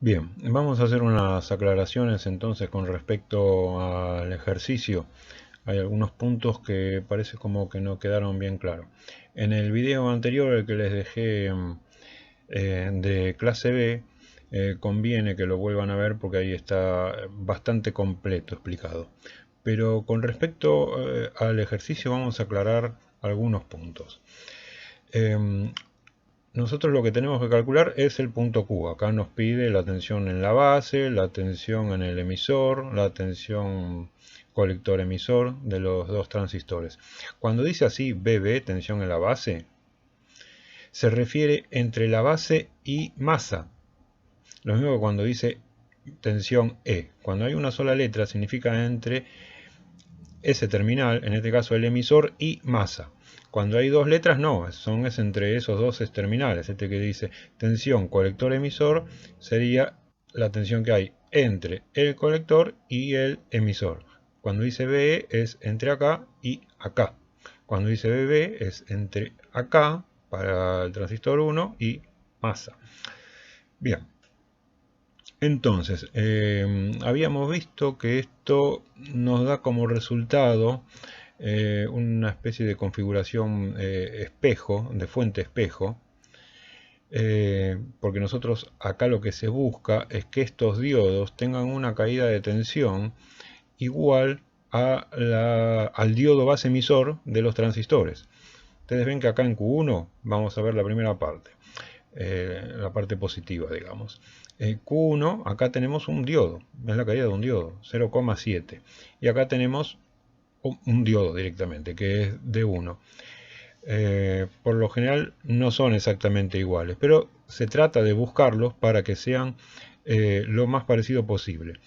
Bien, vamos a hacer unas aclaraciones entonces con respecto al ejercicio. Hay algunos puntos que parece como que no quedaron bien claros. En el video anterior, el que les dejé de clase B, conviene que lo vuelvan a ver porque ahí está bastante completo explicado. Pero con respecto al ejercicio vamos a aclarar algunos puntos. Em, Nosotros lo que tenemos que calcular es el punto Q. Acá nos pide la tensión en la base, la tensión en el emisor, la tensión colector-emisor de los dos transistores. Cuando dice así BB, tensión en la base, se refiere entre la base y masa. Lo mismo que cuando dice tensión E. Cuando hay una sola letra significa entre ese terminal, en este caso el emisor, y masa. Cuando hay dos letras, no, es entre esos dos terminales. Este que dice tensión colector-emisor sería la tensión que hay entre el colector y el emisor. Cuando dice BE es entre acá y acá. Cuando dice BB es entre acá para el transistor 1 y masa. Bien, entonces, habíamos visto que esto nos da como resultado una especie de configuración espejo, de fuente espejo, porque nosotros acá lo que se busca es que estos diodos tengan una caída de tensión igual al diodo base emisor de los transistores. Ustedes ven que acá en Q1 vamos a ver la primera parte, la parte positiva, digamos. Q1, acá tenemos un diodo, es la caída de un diodo, 0,7. Y acá tenemos un diodo directamente, que es D1. Por lo general no son exactamente iguales, pero se trata de buscarlos para que sean lo más parecido posible.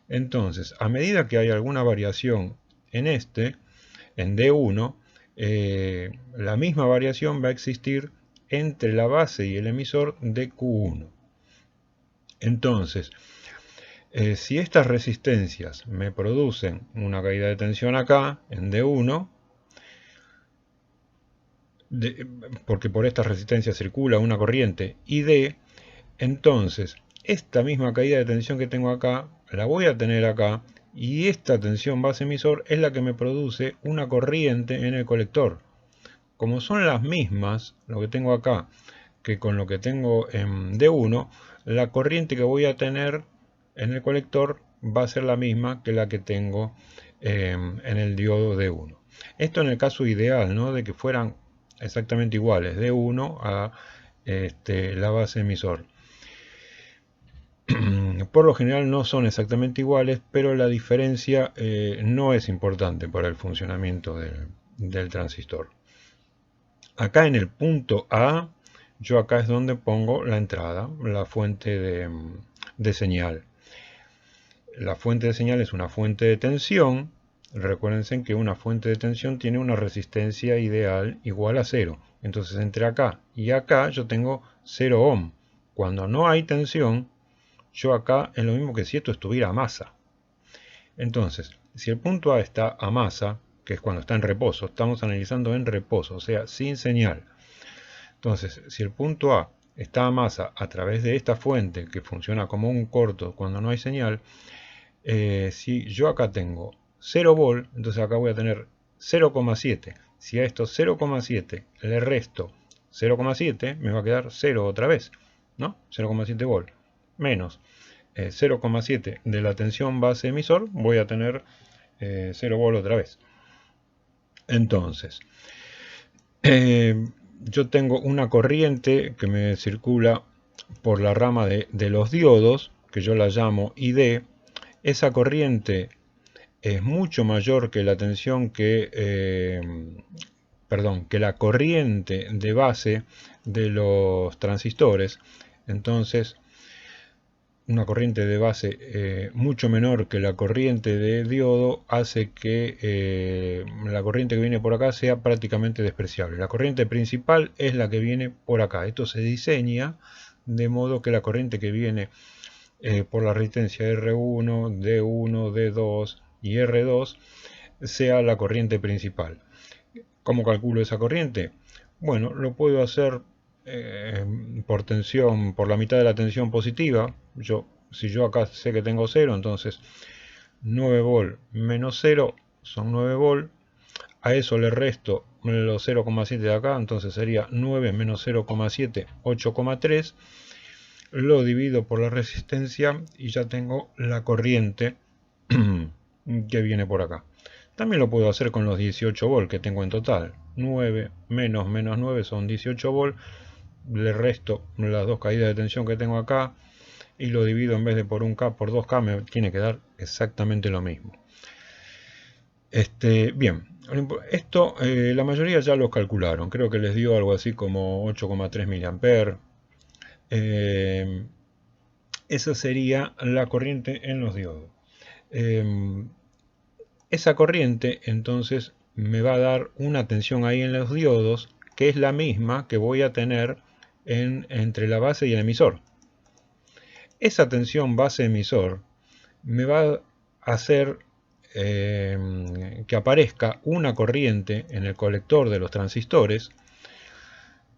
Entonces, a medida que hay alguna variación en en D1, la misma variación va a existir entre la base y el emisor de Q1. Entonces, si estas resistencias me producen una caída de tensión acá, en D1, porque por esta resistencia circula una corriente ID, entonces esta misma caída de tensión que tengo acá, la voy a tener acá, y esta tensión base emisor es la que me produce una corriente en el colector. Como son las mismas, lo que tengo acá, que con lo que tengo en D1, la corriente que voy a tener en el colector va a ser la misma que la que tengo en el diodo D1. Esto en el caso ideal, ¿no? De que fueran exactamente iguales, D1 a la base emisor. Por lo general no son exactamente iguales, pero la diferencia no es importante para el funcionamiento del transistor. Acá en el punto A, yo acá es donde pongo la entrada, la fuente de señal. La fuente de señal es una fuente de tensión. Recuérdense que una fuente de tensión tiene una resistencia ideal igual a 0. Entonces entre acá y acá yo tengo 0 ohm. Cuando no hay tensión, yo acá es lo mismo que si esto estuviera a masa. Entonces, si el punto A está a masa, que es cuando está en reposo, estamos analizando en reposo, o sea, sin señal. Entonces, si el punto A está a masa a través de esta fuente que funciona como un corto cuando no hay señal, si yo acá tengo 0 volt, entonces acá voy a tener 0,7. Si a esto 0,7 le resto 0,7, me va a quedar 0 otra vez, ¿no? 0,7 volt. Menos 0,7 de la tensión base emisor, voy a tener 0 volt otra vez. Entonces, yo tengo una corriente que me circula por la rama de los diodos, que yo la llamo ID. Esa corriente es mucho mayor que la tensión que la corriente de base de los transistores. Entonces, una corriente de base mucho menor que la corriente de diodo hace que la corriente que viene por acá sea prácticamente despreciable. La corriente principal es la que viene por acá. Esto se diseña de modo que la corriente que viene por la resistencia R1, D1, D2 y R2 sea la corriente principal. ¿Cómo calculo esa corriente? Bueno, lo puedo hacer por tensión, por la mitad de la tensión positiva. Si yo acá sé que tengo 0, entonces 9 volt menos 0 son 9 volt. A eso le resto los 0,7 de acá, entonces sería 9 menos 0,7, 8,3. Lo divido por la resistencia y ya tengo la corriente que viene por acá. También lo puedo hacer con los 18 volt que tengo en total. 9 menos 9 son 18 volt. Le resto las dos caídas de tensión que tengo acá y lo divido, en vez de por 1K por 2K, me tiene que dar exactamente lo mismo. Bien, esto la mayoría ya lo calcularon. Creo que les dio algo así como 8,3 mA. Esa sería la corriente en los diodos. Esa corriente entonces me va a dar una tensión ahí en los diodos, que es la misma que voy a tener entre la base y el emisor. Esa tensión base-emisor me va a hacer que aparezca una corriente en el colector de los transistores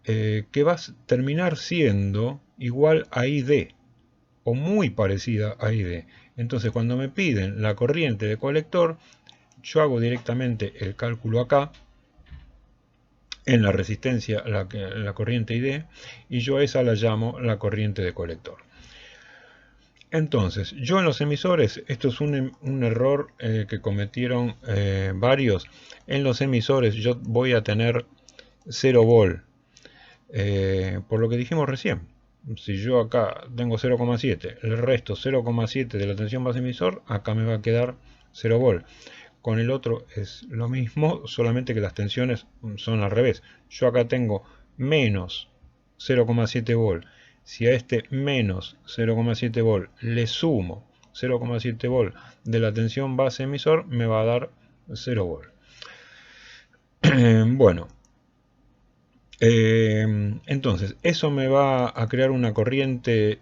que va a terminar siendo igual a ID o muy parecida a ID. Entonces, cuando me piden la corriente de colector, yo hago directamente el cálculo acá en la resistencia, la corriente ID, y yo a esa la llamo la corriente de colector. Entonces, yo en los emisores, esto es un error que cometieron varios. En los emisores yo voy a tener 0 volt, por lo que dijimos recién. Si yo acá tengo 0,7, el resto 0,7 de la tensión base emisor, acá me va a quedar 0 volt. Con el otro es lo mismo, solamente que las tensiones son al revés. Yo acá tengo menos 0,7 volt. Si a este menos 0,7 volt le sumo 0,7 volt de la tensión base emisor, me va a dar 0 volt. Bueno, entonces eso me va a crear una corriente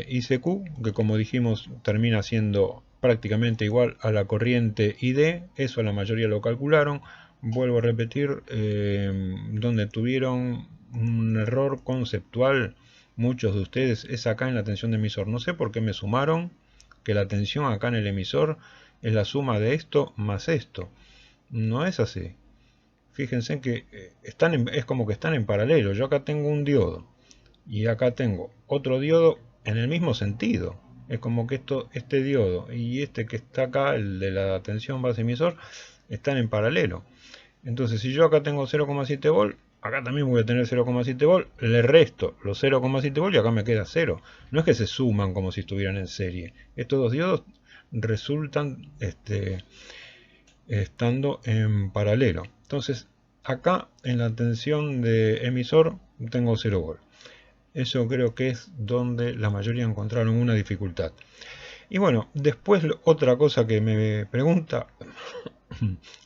ICQ, que como dijimos termina siendo prácticamente igual a la corriente ID. Eso la mayoría lo calcularon. Vuelvo a repetir, donde tuvieron un error conceptual muchos de ustedes es acá en la tensión de emisor. No sé por qué me sumaron que la tensión acá en el emisor es la suma de esto más esto. No es así. Fíjense que es como que están en paralelo. Yo acá tengo un diodo y acá tengo otro diodo en el mismo sentido. Es como que este diodo y este que está acá, el de la tensión base emisor, están en paralelo. Entonces, si yo acá tengo 0,7 volt, acá también voy a tener 0,7 volt, le resto los 0,7 volt y acá me queda 0. No es que se suman como si estuvieran en serie. Estos dos diodos resultan estando en paralelo. Entonces, acá en la tensión de emisor tengo 0 volt. Eso creo que es donde la mayoría encontraron una dificultad. Y bueno, después otra cosa que me pregunta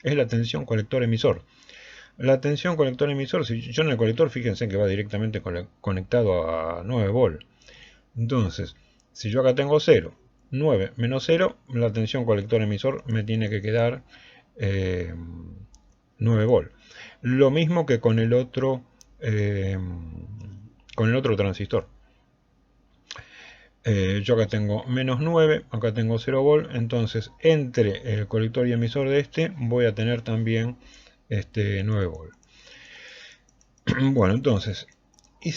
es la tensión colector-emisor. La tensión colector-emisor, si yo en el colector, fíjense que va directamente conectado a 9 volt. Entonces, si yo acá tengo 0, 9 menos 0, la tensión colector-emisor me tiene que quedar 9 volt. Lo mismo que con el otro transistor. Yo acá tengo menos 9, acá tengo 0 volt, entonces entre el colector y emisor de este voy a tener también 9 volt. Bueno, entonces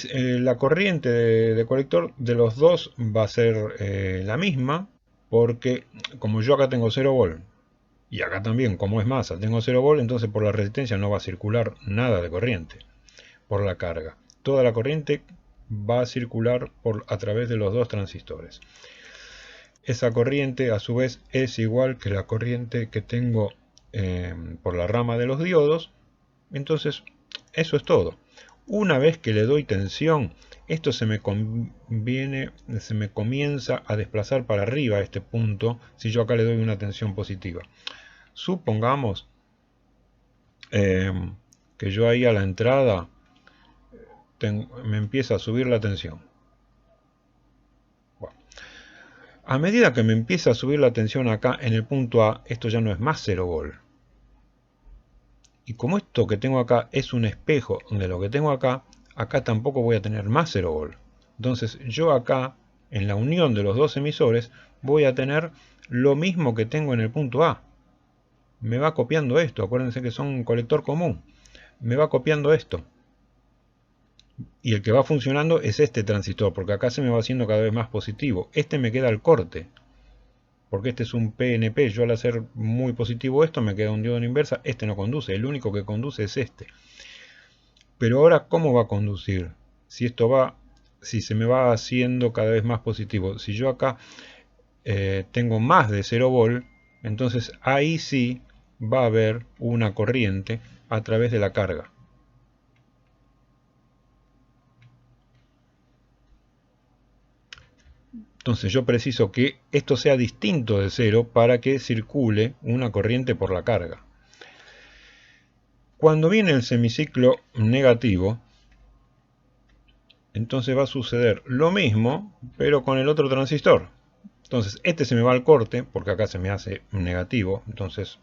la corriente de colector de los dos va a ser la misma, porque como yo acá tengo 0 volt y acá también, como es masa, tengo 0 volt, entonces por la resistencia no va a circular nada de corriente por la carga. Toda la corriente va a circular a través de los dos transistores. Esa corriente a su vez es igual que la corriente que tengo por la rama de los diodos. Entonces eso es todo. Una vez que le doy tensión, esto se me comienza a desplazar para arriba a este punto si yo acá le doy una tensión positiva. Supongamos que yo ahí a la entrada me empieza a subir la tensión. Bueno, a medida que me empieza a subir la tensión acá en el punto A, esto ya no es más 0 volt. Y como esto que tengo acá es un espejo de lo que tengo acá, acá tampoco voy a tener más 0 volt. Entonces yo acá, en la unión de los dos emisores, voy a tener lo mismo que tengo en el punto A. Me va copiando esto, acuérdense que son un colector común. Me va copiando esto. Y el que va funcionando es este transistor, porque acá se me va haciendo cada vez más positivo. Este me queda al corte, porque este es un PNP. Yo al hacer muy positivo esto, me queda un diodo en inversa. Este no conduce, el único que conduce es este. Pero ahora, ¿cómo va a conducir? Si esto va, si se me va haciendo cada vez más positivo. Si yo acá tengo más de 0 volt, entonces ahí sí va a haber una corriente a través de la carga. Entonces yo preciso que esto sea distinto de 0 para que circule una corriente por la carga. Cuando viene el semiciclo negativo, entonces va a suceder lo mismo, pero con el otro transistor. Entonces este se me va al corte, porque acá se me hace negativo, entonces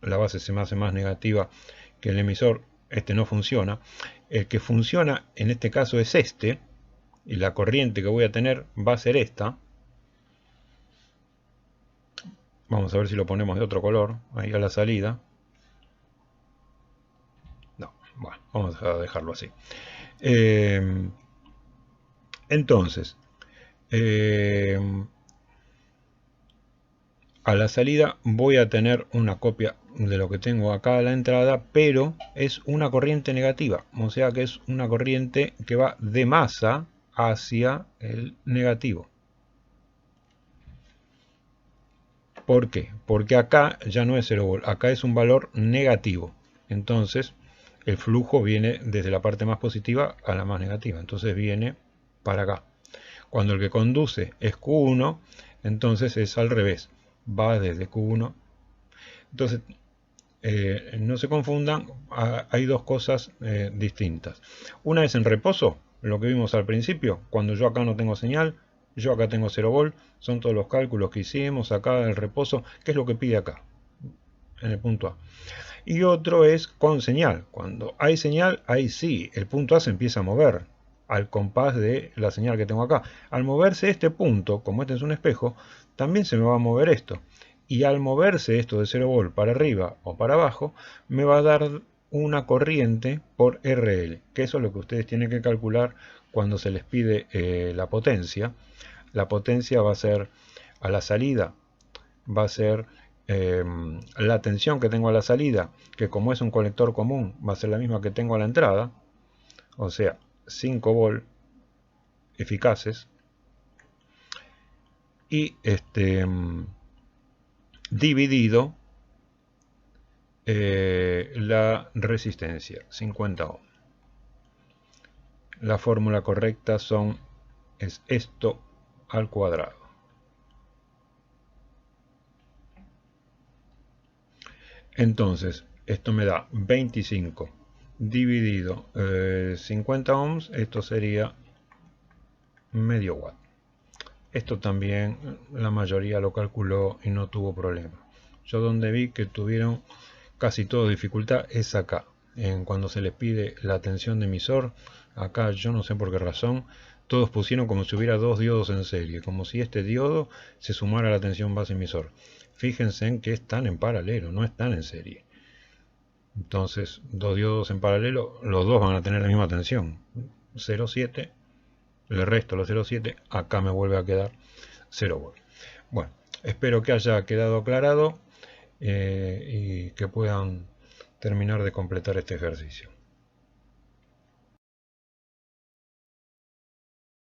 la base se me hace más negativa que el emisor, este no funciona. El que funciona en este caso es este, y la corriente que voy a tener va a ser esta. Vamos a ver si lo ponemos de otro color, ahí a la salida. No, bueno, vamos a dejarlo así. Entonces, a la salida voy a tener una copia de lo que tengo acá a la entrada, pero es una corriente negativa, o sea que es una corriente que va de masa hacia el negativo. ¿Por qué? Porque acá ya no es 0 volt, acá es un valor negativo. Entonces el flujo viene desde la parte más positiva a la más negativa. Entonces viene para acá. Cuando el que conduce es Q1, entonces es al revés. Va desde Q1. Entonces no se confundan, hay dos cosas distintas. Una es en reposo, lo que vimos al principio, cuando yo acá no tengo señal. Yo acá tengo 0 volt, son todos los cálculos que hicimos acá en el reposo, que es lo que pide acá, en el punto A. Y otro es con señal. Cuando hay señal, ahí sí, el punto A se empieza a mover al compás de la señal que tengo acá. Al moverse este punto, como este es un espejo, también se me va a mover esto. Y al moverse esto de 0 volt para arriba o para abajo, me va a dar una corriente por RL, que eso es lo que ustedes tienen que calcular cuando se les pide la potencia. La potencia va a ser a la salida, va a ser la tensión que tengo a la salida, que como es un colector común, va a ser la misma que tengo a la entrada, o sea, 5 volt eficaces, y dividido la resistencia, 50 ohm. La fórmula correcta es esto al cuadrado. Entonces, esto me da 25 dividido 50 ohms, esto sería medio watt. Esto también la mayoría lo calculó y no tuvo problema. Yo donde vi que tuvieron casi todo dificultad es acá, cuando se les pide la tensión de emisor. Acá yo no sé por qué razón todos pusieron como si hubiera dos diodos en serie, como si este diodo se sumara a la tensión base emisor. Fíjense en que están en paralelo, no están en serie. Entonces, dos diodos en paralelo, los dos van a tener la misma tensión. 0,7, le resto los 0,7, acá me vuelve a quedar 0 volt. Bueno, espero que haya quedado aclarado y que puedan terminar de completar este ejercicio.